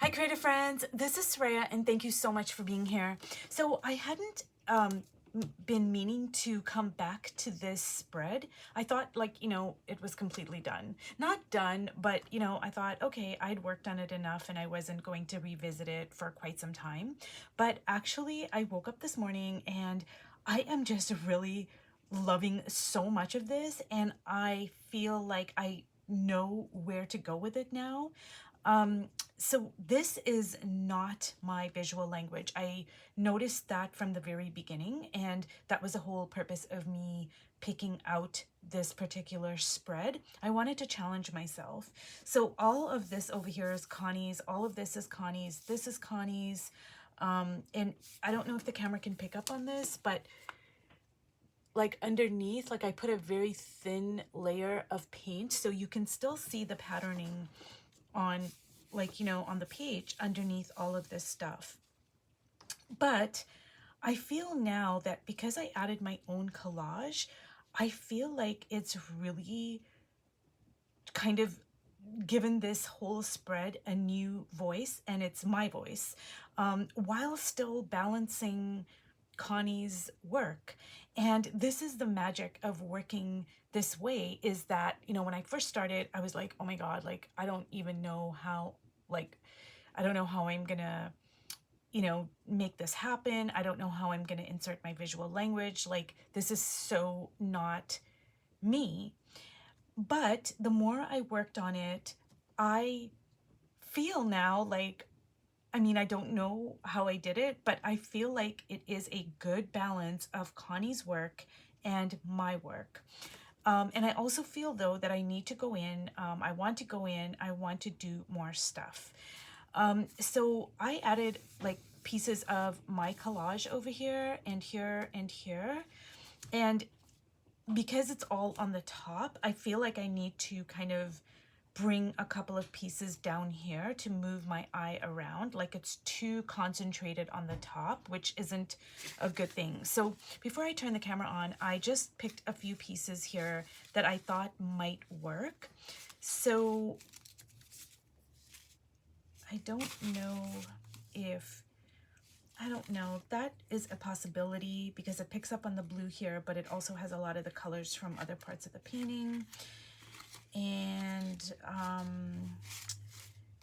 Hi creative friends, this is Soraya and thank you so much for being here. So I hadn't been meaning to come back to this spread. I thought it was completely done. Not done, but I thought, okay, I'd worked on it enough and I wasn't going to revisit it for quite some time. But actually I woke up this morning and I am just really loving so much of this, and I feel like I know where to go with it now. So this is not my visual language. I noticed that from the very beginning, and that was the whole purpose of me picking out this particular spread. I wanted to challenge myself. So all of this over here is Connie's, all of this is Connie's, this is Connie's, and I don't know if the camera can pick up on this, but like underneath, like I put a very thin layer of paint so you can still see the patterning on on the page underneath all of this stuff. But I feel now that because I added my own collage, I feel like it's really kind of given this whole spread a new voice, and it's my voice, while still balancing Connie's work. And this is the magic of working this way, is that, when I first started, I was like, oh my God, like, I don't even know how, I don't know how I'm gonna, make this happen. I don't know how I'm gonna insert my visual language. Like, this is so not me. But the more I worked on it, I feel now like, I don't know how I did it, but I feel like it is a good balance of Connie's work and my work. And I also feel though that I need to go in, I want to go in, I want to do more stuff. So I added like pieces of my collage over here and here and here. And because it's all on the top, I feel like I need to kind of bring a couple of pieces down here to move my eye around. Like it's too concentrated on the top, which isn't a good thing. So before I turn the camera on, I just picked a few pieces here that I thought might work. So I don't know if, that is a possibility because it picks up on the blue here, but it also has a lot of the colors from other parts of the painting. And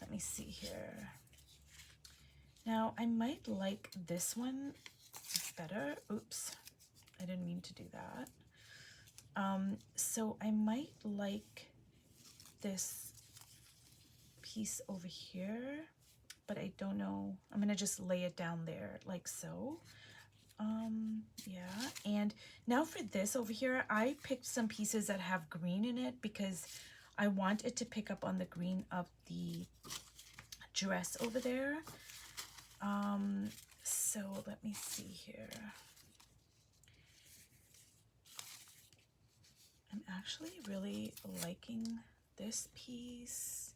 let me see here. Now I might like this one better. Oops, I didn't mean to do that. So I might like this piece over here, but I don't know. I'm gonna just lay it down there like so. Yeah, and now for this over here, I picked some pieces that have green in it because I want it to pick up on the green of the dress over there. So let me see here. I'm actually really liking this piece.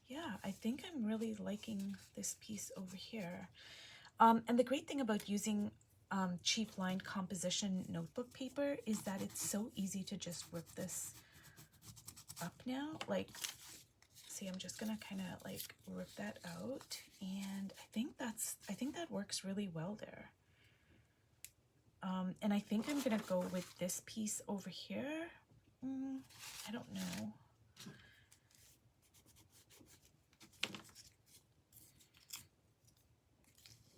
Yeah, I think I'm really liking this piece over here. And the great thing about using cheap line composition notebook paper is that it's so easy to just rip this up now. Like, see, I'm just gonna kind of like rip that out, and I think that works really well there. And I think I'm gonna go with this piece over here. I don't know.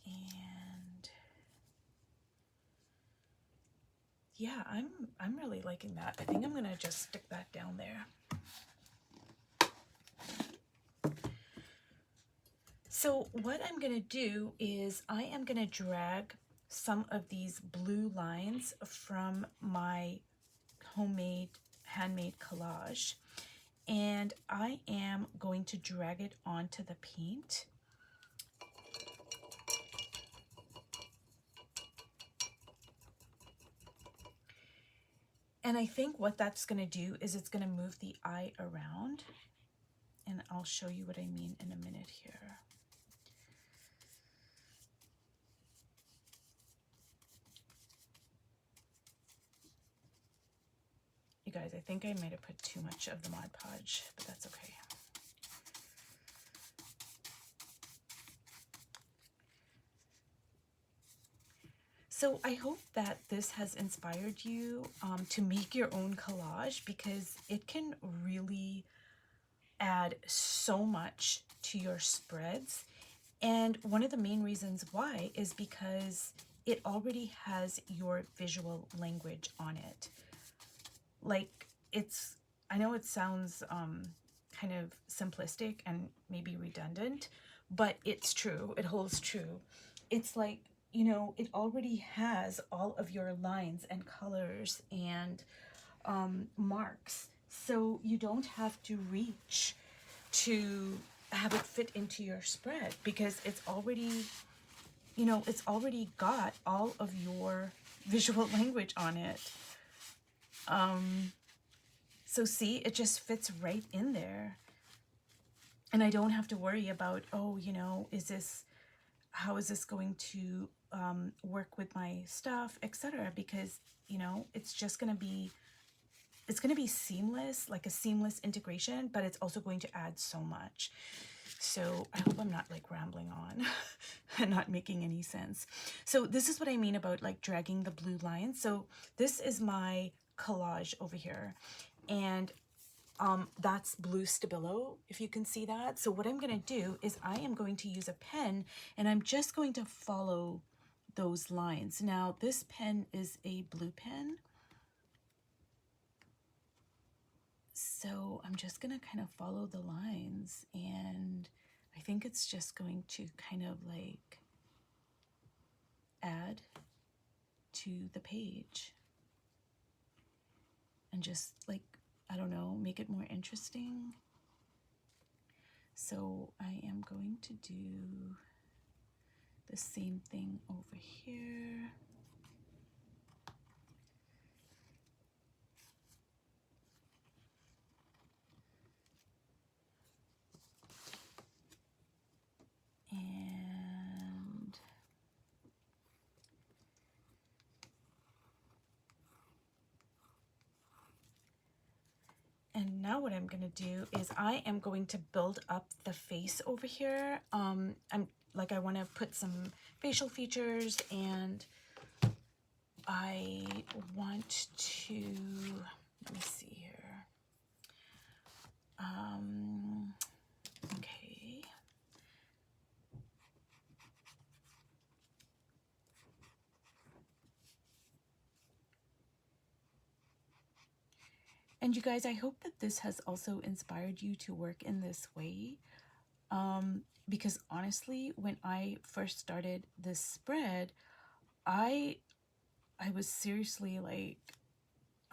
And yeah, I'm really liking that. I think I'm gonna just stick that down there. So what I'm gonna do is I am gonna drag some of these blue lines from my handmade collage, and I am going to drag it onto the paint. And I think what that's going to do is it's going to move the eye around, and I'll show you what I mean in a minute here. You guys, I think I might have put too much of the Mod Podge, but that's okay. So I hope that this has inspired you to make your own collage, because it can really add so much to your spreads. And one of the main reasons why is because it already has your visual language on it. Like, it's, I know it sounds kind of simplistic and maybe redundant, but it's true. It holds true. It's like, you know, it already has all of your lines and colors and marks. So you don't have to reach to have it fit into your spread, because it's already, you know, it's already got all of your visual language on it. So see, it just fits right in there. And I don't have to worry about, oh, you know, how is this going to work with my stuff, etc. Because, you know, it's going to be seamless, like a seamless integration, but it's also going to add so much. So I hope I'm not like rambling on and not making any sense. So this is what I mean about like dragging the blue line. So this is my collage over here, and that's blue Stabilo, if you can see that. So what I'm going to do is I am going to use a pen, and I'm just going to follow those lines. Now this pen is a blue pen, so I'm just going to kind of follow the lines, and I think it's just going to kind of like add to the page and just like, I don't know, make it more interesting. So I am going to do the same thing over here. And now what I'm going to do is I am going to build up the face over here. I want to put some facial features, and I want to, let me see here. Okay. And you guys, I hope that this has also inspired you to work in this way. Because honestly, when I first started this spread, I was seriously like,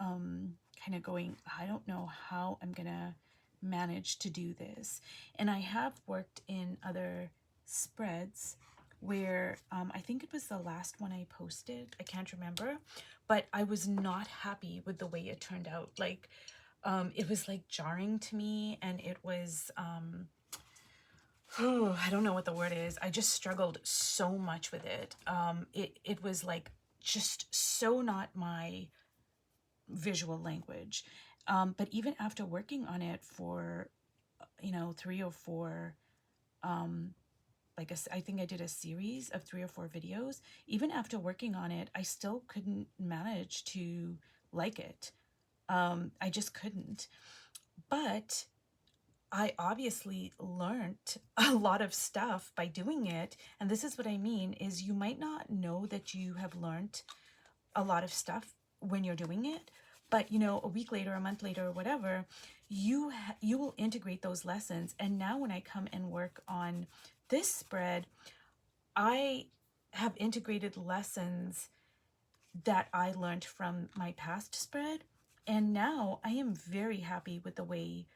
kind of going, I don't know how I'm gonna manage to do this. And I have worked in other spreads where I think it was the last one I posted, I can't remember, but I was not happy with the way it turned out. Like, it was like jarring to me, and it was I don't know what the word is. I just struggled so much with it. It was like just so not my visual language. But even after working on it for, you know, 3 or 4, I think I did a series of 3 or 4 videos. Even after working on it, I still couldn't manage to like it. I just couldn't. But I obviously learned a lot of stuff by doing it. And this is what I mean, is you might not know that you have learned a lot of stuff when you're doing it, but you know, a week later, a month later, or whatever, you will integrate those lessons. And now when I come and work on this spread, I have integrated lessons that I learned from my past spread. And now I am very happy with the way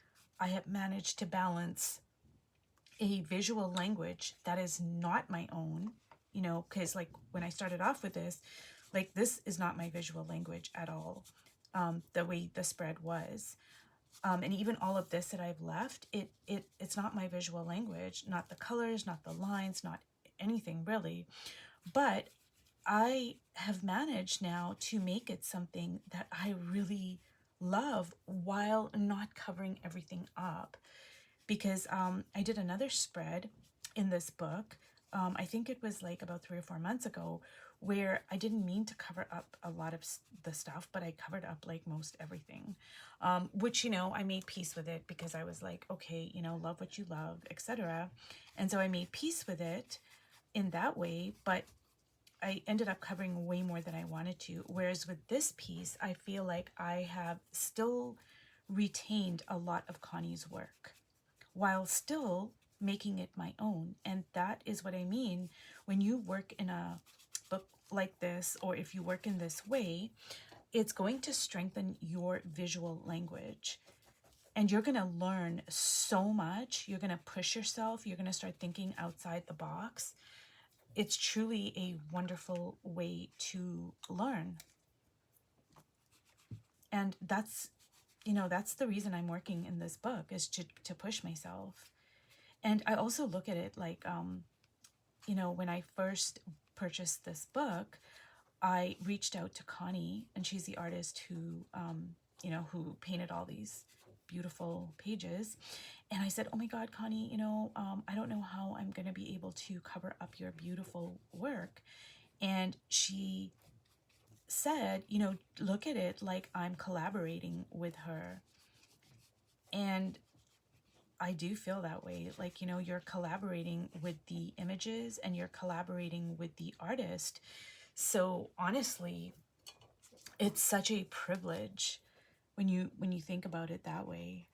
I have managed to balance a visual language that is not my own, you know, because like when I started off with this, like this is not my visual language at all, the way the spread was. And even all of this that I've left, it's not my visual language, not the colors, not the lines, not anything really. But I have managed now to make it something that I really love while not covering everything up. Because I did another spread in this book, I think it was like about 3 or 4 months ago, where I didn't mean to cover up a lot of the stuff, but I covered up like most everything, which, you know, I made peace with it because I was like, okay, you know, love what you love, etc. And so I made peace with it in that way, but I ended up covering way more than I wanted to. Whereas with this piece, I feel like I have still retained a lot of Connie's work while still making it my own. And that is what I mean when you work in a book like this, or if you work in this way, it's going to strengthen your visual language. And you're going to learn so much. You're going to push yourself. You're going to start thinking outside the box. It's truly a wonderful way to learn. And that's, you know, that's the reason I'm working in this book, is to push myself. And I also look at it like, you know, when I first purchased this book, I reached out to Connie, and she's the artist who, you know, who painted all these beautiful pages. And I said, oh my God, Connie, you know, I don't know how I'm going to be able to cover up your beautiful work. And she said, you know, look at it like I'm collaborating with her. And I do feel that way. Like, you know, you're collaborating with the images and you're collaborating with the artist. So honestly, it's such a privilege when you think about it that way,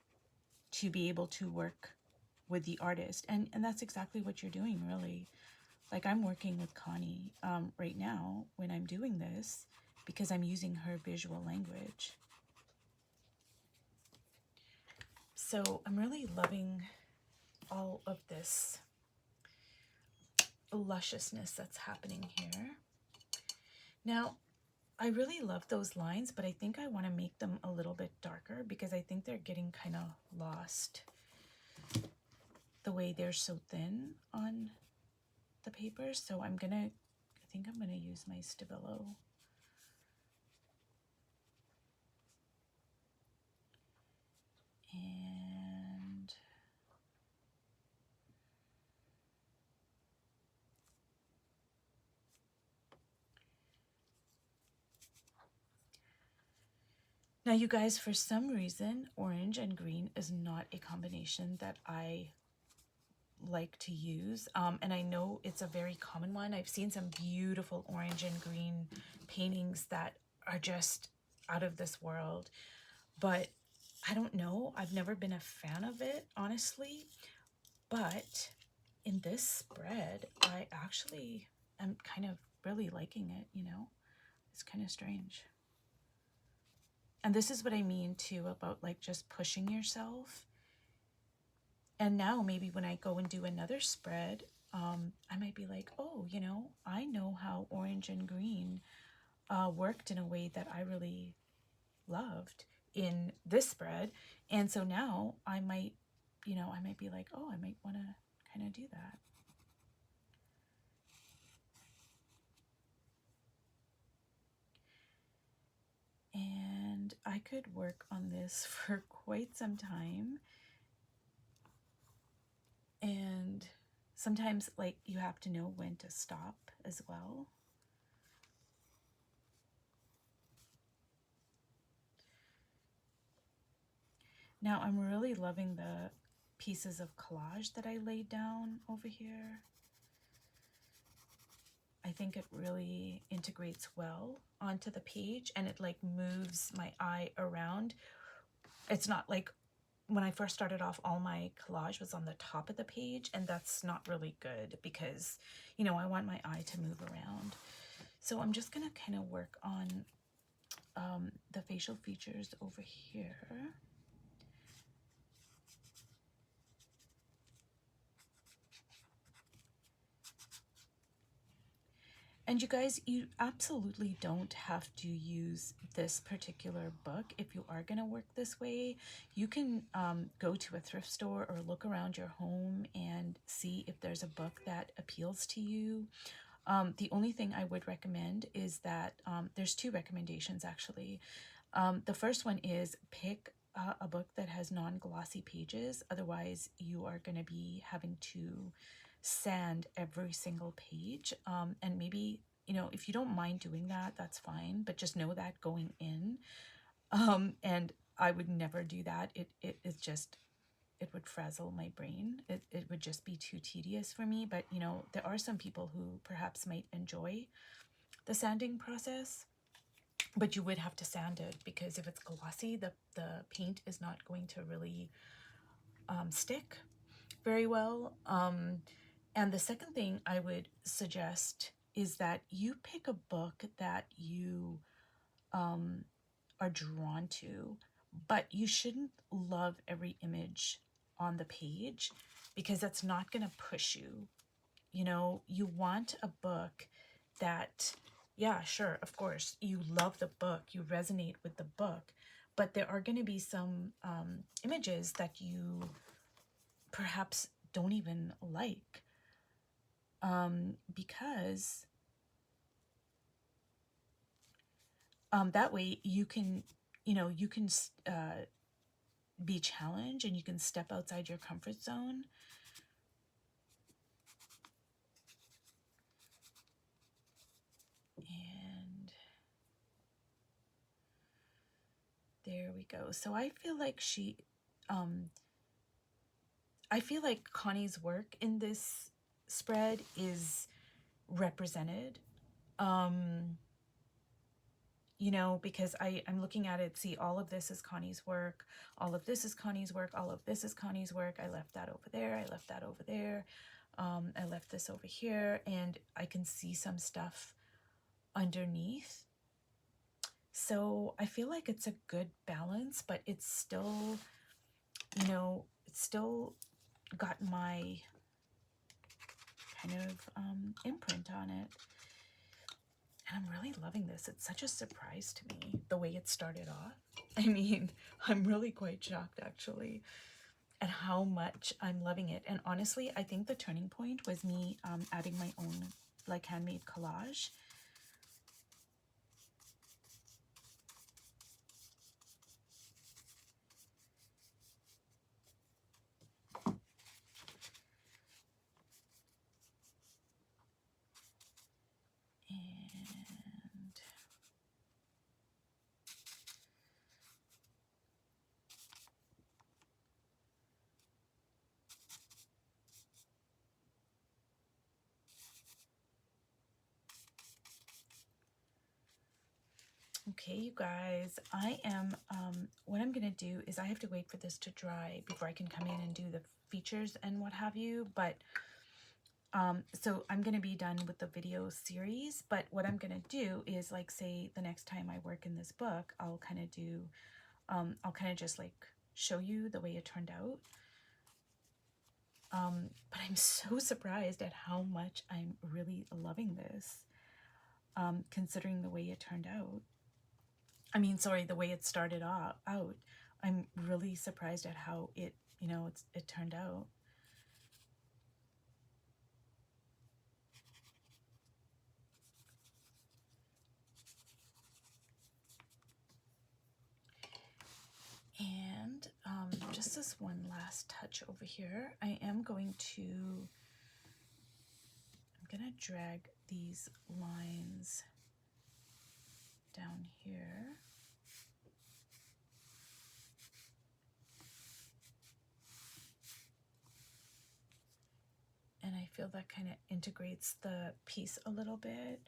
to be able to work with the artist. And that's exactly what you're doing, really. Like, I'm working with Connie right now when I'm doing this, because I'm using her visual language. So I'm really loving all of this lusciousness that's happening here. Now, I really love those lines, but I think I want to make them a little bit darker because I think they're getting kind of lost the way they're so thin on the paper. So I think I'm gonna use my Stabilo. And now, you guys, for some reason, orange and green is not a combination that I like to use. And I know it's a very common one. I've seen some beautiful orange and green paintings that are just out of this world. But I don't know. I've never been a fan of it, honestly. But in this spread, I actually am kind of really liking it, you know? It's kind of strange. And this is what I mean too about like just pushing yourself. And now maybe when I go and do another spread, I might be like, oh, you know, I know how orange and green worked in a way that I really loved in this spread. And so now I might, you know, I might be like, oh, I might want to kind of do that. And I could work on this for quite some time. And sometimes, like, you have to know when to stop as well. Now, I'm really loving the pieces of collage that I laid down over here. I think it really integrates well onto the page, and it like moves my eye around. It's not like when I first started off, all my collage was on the top of the page, and that's not really good because, you know, I want my eye to move around. So I'm just gonna kind of work on the facial features over here. And you guys, you absolutely don't have to use this particular book if you are going to work this way. You can go to a thrift store or look around your home and see if there's a book that appeals to you. The only thing I would recommend is that there's two recommendations actually. The first one is pick a book that has non-glossy pages. Otherwise, you are going to be having to sand every single page. And maybe, you know, if you don't mind doing that, that's fine. But just know that going in. And I would never do that. It is just, it would frazzle my brain. It would just be too tedious for me. But, you know, there are some people who perhaps might enjoy the sanding process. But you would have to sand it, because if it's glossy, the paint is not going to really stick very well. And the second thing I would suggest is that you pick a book that you are drawn to, but you shouldn't love every image on the page, because that's not going to push you. You know, you want a book that, yeah, sure, of course, you love the book, you resonate with the book, but there are going to be some images that you perhaps don't even like, because that way you can, you know, you can be challenged and you can step outside your comfort zone. And there we go. So I feel like I feel like Connie's work in this spread is represented. You know, because I'm looking at it, see, all of this is Connie's work, all of this is Connie's work, all of this is Connie's work. I left that over there, I left that over there, I left this over here, and I can see some stuff underneath. So I feel like it's a good balance, but it's still, you know, it's still got my kind of imprint on it. And I'm really loving this. It's such a surprise to me, the way it started off. I mean, I'm really quite shocked, actually, at how much I'm loving it. And honestly, I think the turning point was me adding my own, like, handmade collage. And okay, you guys, I am, what I'm going to do is I have to wait for this to dry before I can come in and do the features and what have you. But so I'm going to be done with the video series, but what I'm going to do is, like, say the next time I work in this book, I'll kind of do, I'll kind of just like show you the way it turned out. But I'm so surprised at how much I'm really loving this, considering the way it turned out. I mean, sorry, the way it started out. I'm really surprised at how it, you know, it turned out. And just this one last touch over here, I am going to, I'm gonna drag these lines down here. And I feel that kind of integrates the piece a little bit.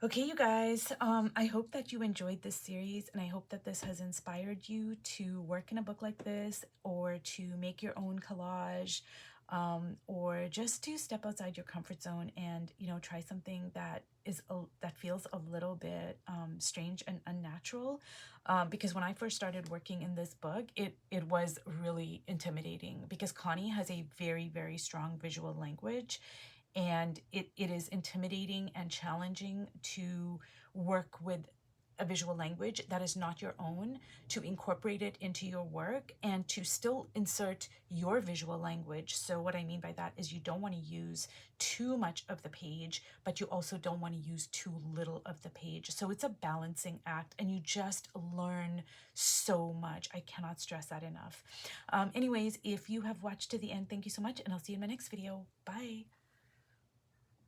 Okay, you guys, I hope that you enjoyed this series, and I hope that this has inspired you to work in a book like this, or to make your own collage, or just to step outside your comfort zone and, you know, try something that is that feels a little bit strange and unnatural. Because when I first started working in this book, it was really intimidating, because Connie has a very, very strong visual language, and it is intimidating and challenging to work with a visual language that is not your own, to incorporate it into your work and to still insert your visual language. So what I mean by that is you don't want to use too much of the page, but you also don't want to use too little of the page. So it's a balancing act, and you just learn so much. I cannot stress that enough. Anyways, if you have watched to the end, thank you so much, and I'll see you in my next video. Bye.